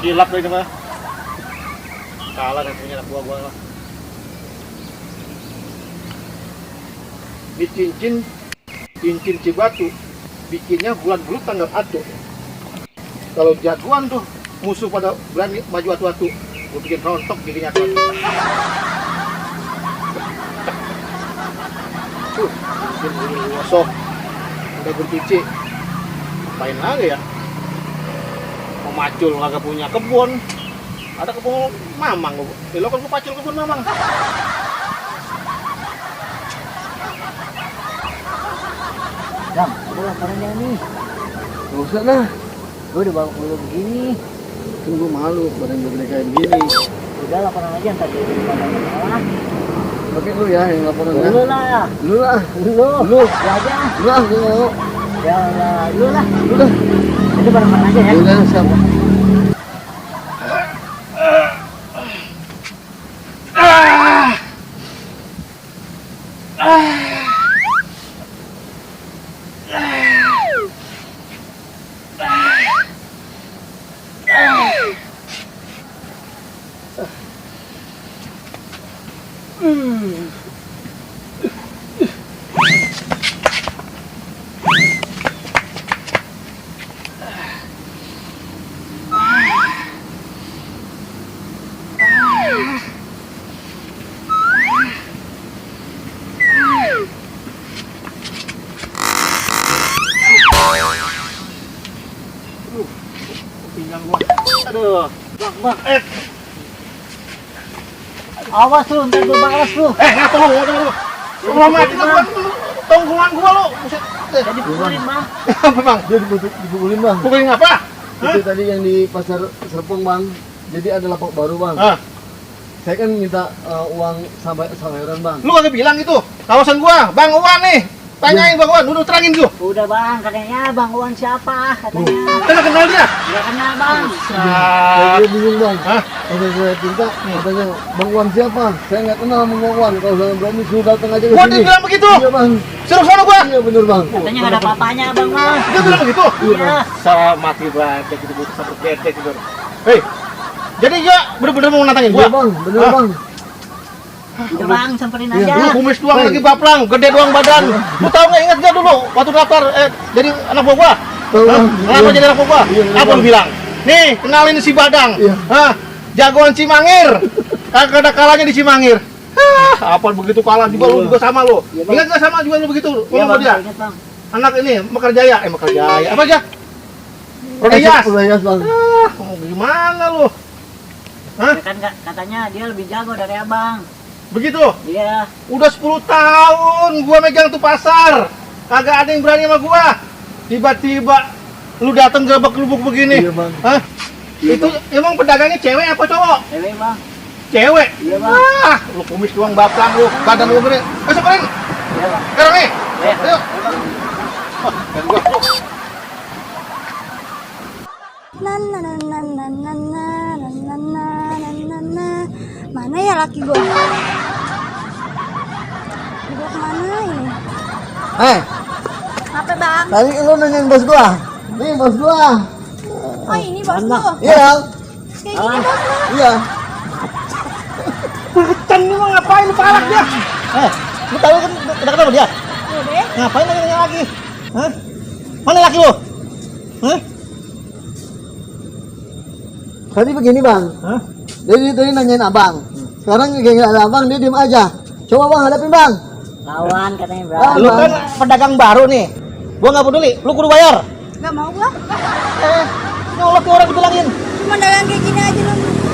Kilap ini mah. Kalah dan punya anak buah gua lah. Di cincin Cibatu bikinnya bulan bulut tanggap atu. Kalau jagoan tuh musuh pada berani maju atu-atu, gua bikin rontok giginya tuh. Bikin ngosok, udah bercuci. Apain lagi ya? Macul kagak punya kebun, ada kebun mamang, lo kan gue pacul kebun mamang. Jam, udah sekarang jangan nih. Gak usah lah, Gue udah bawa dulu begini. kan gue malu badan gue gede kayak begini. Udah laporan aja ntar jadi badannya salah. Oke lu ya yang laporan ya. Lu lah. Lu lah. Lu aja. Lu lah, gue mau. Ya lah, lu lah. Lu lah. Itu bareng-bareng aja ya. Udah siapa? Pinggang gua. Aduh. Bang. Awas lu, ntar gue balas lu. Tunggu. Lu mati lu. Tonggongan gua lu. Buset. Jadi pukulin bang. Apa bang? Dia dipukulin bang. Pukulin apa? Itu tadi yang di pasar Serpong bang. Jadi ada lapak baru bang. Ah, Saya kan minta uang saweran bang. lu kagak bilang itu. Kawasan gua, Bang Uwan nih. Tanyain Bang Uwan, udah terangin dulu. Udah bang, katanya Bang Uwan siapa? Katanya. Kita kenal dia. Gak kenal bang. Saya bingung bang. Hah? Kalau saya minta katanya Bang Wan siapa? Saya nggak kenal sama Bang Wan. Kalau saya berani suruh datang aja ke Gua sini. bilang begitu. Iya bang. Suruh sono gua. Iya bener bang. Katanya gak ada apa-apanya bang mas. Dia bilang begitu. Iya. Sama mati banget gitu butuh satu ketek gitu. Hei. Jadi dia bener-bener mau nantangin Iya gua. bang, bener Hah? bang. Udah bang, samperin Iya, aja. Lu kumis doang lagi baplang, gede doang badan. Lu tahu nggak, ingat nggak dulu waktu daftar jadi anak buah gua? Tahu bang. Kenapa jadi anak buah gua? Iya, iya, Apa lu Bang. bilang? Nih, kenalin si Badang. Iya. Hah, jagoan Cimangir. Kagak ada kalahnya di Cimangir. Hah, apa begitu kalah juga lu juga sama lu. Iya, Bang. Ingat nggak sama juga lu begitu? Iya Ngomong bang, sama dia. ingat bang. Anak ini Mekarjaya, Mekarjaya. Apa aja? Rodayas. Rodayas bang. Gimana lu? Hah? Ya kan katanya dia lebih jago dari abang. Begitu? Iya. Udah 10 tahun gua megang tuh pasar. Kagak ada yang berani sama gua. Tiba-tiba lu datang gerobak-gerobak begini. Iya, Bang. Hah? Itu emang pedagangnya cewek apa cowok? Cewek bang. Cewek. Iya, Bang. Ah, lu kumis doang baplang lu. Badan lu gede. Masuk kalian. Iya bang. Sekarang nih. Iya. Ayo. Dan gua. Mana ya laki gue? Gue kemana ini? Apa bang? Tadi lu nanyain bos gua. Nih bos gua. Oh ini bos lu? Iya. Kayak gini bos lu? Iya. Macan ini mau ngapain lu palak dia? Lu tahu kan kenapa dia? Udah. Ngapain nanya lagi? Hah? Mana laki lu? Hah? Tadi begini bang. Hah? Jadi tadi nanyain abang. Sekarang kayak nggak ada abang dia diem aja. Coba bang hadapin bang. Lawan katanya bro. Lu kan pedagang baru nih. Gua nggak peduli, lu kudu bayar. Gak mau gua. Nyolot ke orang dibilangin. Cuma dagang kayak gini aja lu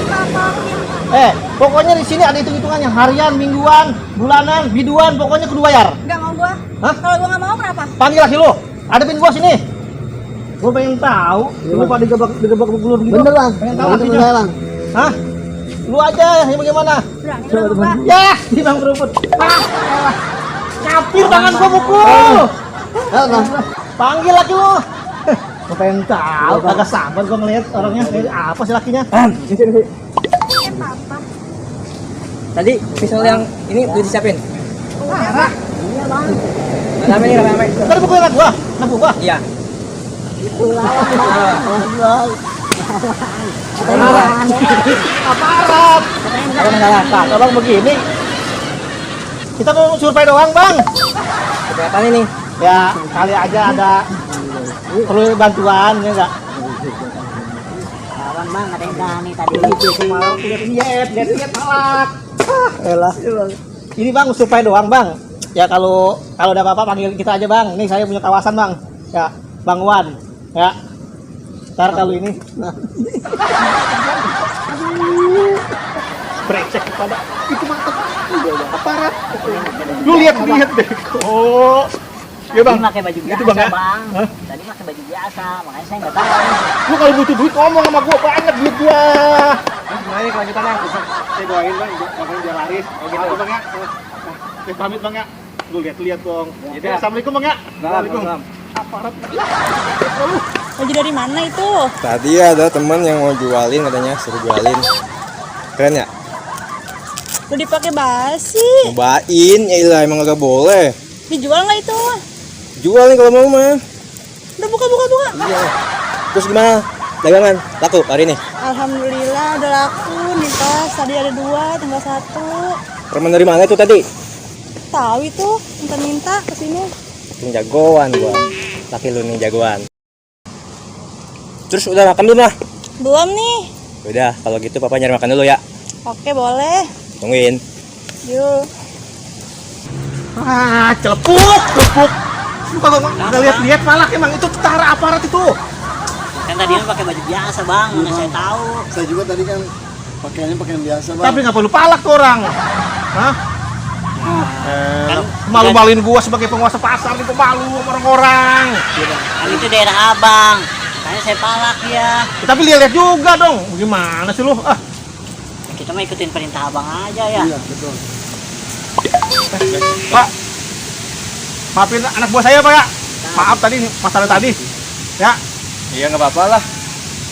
apa-apain. Pokoknya di sini ada hitung-hitungannya, harian, mingguan, bulanan, biduan, pokoknya kudu bayar. Gak mau gua. Hah? Kalau gua gak mau kenapa? Panggil laki lu, hadapin gua sini. Gua pengen tahu. Lu pada digebak belur gitu. Bener bang. Pengen tahu Bener artinya. bang. Hah? Lu aja yang bagaimana? Berani lu, Pak. Ya, di bang berumput. Capir tangan gua mukul. Ya bang. Panggil laki lu. Gua pengen tahu, kagak sabar gua ngeliat orangnya. Apa sih lakinya? Sini. Eh, Papa. Tadi pisau yang ini udah disiapin. Parah. Iya bang. Rame nih, rame. Tadi pukulin anak gua. Iya. Aparat. Kalau masalah apa? Abang begini. Kita mau survei doang, Bang. Seperti ini. Ya, kali aja ada perlu bantuan ya enggak? Kawan bang, ada yang berani tadi. Malam lihat malak. Elah. Ini Bang survei doang, Bang. Ya kalau ada apa-apa panggil kita aja, Bang. Ini saya punya kawasan, Bang. Ya, Bang Wan. Ya. Ntar kalau ini nah. Brengsek kepada itu mantap. Aparat. Lu lihat deh. Oh. Ya Bang. Tadi pakai baju biasa, Itu, Bang, ya? Bang. Hah? Tadi pakai baju biasa, makanya saya nggak tahu. Lu kalau butuh duit ngomong sama gua banyak duit gua. Gimana nih kelanjutannya? Saya doain Bang, makanya dia laris. Oh gitu Bang ya. Saya pamit Bang ya. Lu lihat dong. Jadi assalamualaikum Bang ya. Waalaikumsalam. Aparat. Baju dari mana itu? Tadi ada teman yang mau jualin katanya, suruh jualin. Keren ya? Udah dipakai basi. Cobain, ya ilah emang gak boleh. Dijual nggak itu? Jual nih kalau mau mah. Udah buka. Iya. Terus gimana? Dagangan laku hari ini? Alhamdulillah udah laku nih pas. Tadi ada 2, tinggal 1. Permen dari mana itu tadi? Tahu itu, minta ke sini. Yang jagoan gua. Laki lu nih jagoan. Terus udah makan belum lah? Belum nih. Udah, kalau gitu papa nyari makan dulu ya. Oke, boleh. Tungguin. Yuk. Celepuk. Lu kagak lihat malak emang itu tentara aparat itu. Kan tadi pakai baju biasa, Bang. Mana saya tahu. Saya juga tadi kan pakaiannya pakaian biasa bang. Tapi ngapa lu palak tuh orang? Hah? Malu-maluin gua sebagai penguasa pasar itu malu sama orang-orang. Kan itu daerah Abang. Makanya saya palak ya. Tapi lihat juga dong. Gimana sih lu? Kita mah ikutin perintah Abang aja ya. Iya betul. Pak. Maafin anak buah saya, Pak ya. Maaf tadi masalah tadi. Ya. Iya nggak apa-apa lah.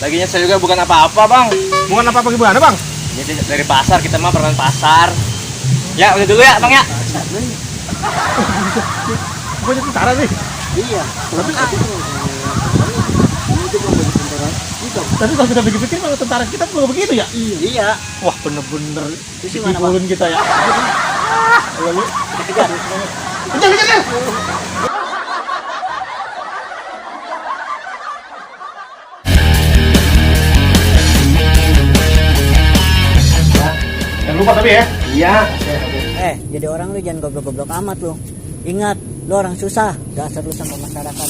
Laginya saya juga bukan apa-apa bang. Bukan apa-apa gimana, Bang? Ini dari pasar, kita mah permen pasar. Ya udah dulu ya bang ya. Gua jadi tentara nih. Iya. Tapi kalau kita pikir-pikir kalau tentara kita juga begitu ya? Iya. Wah, bener-bener Terus gimana, Bang? dipukulin kita ya. Lalu Kita kejar. kejar. Jangan lupa tapi ya. Iya. Jadi orang lu jangan goblok-goblok amat lu. Ingat, lu orang susah. Dasar lu sama masyarakat.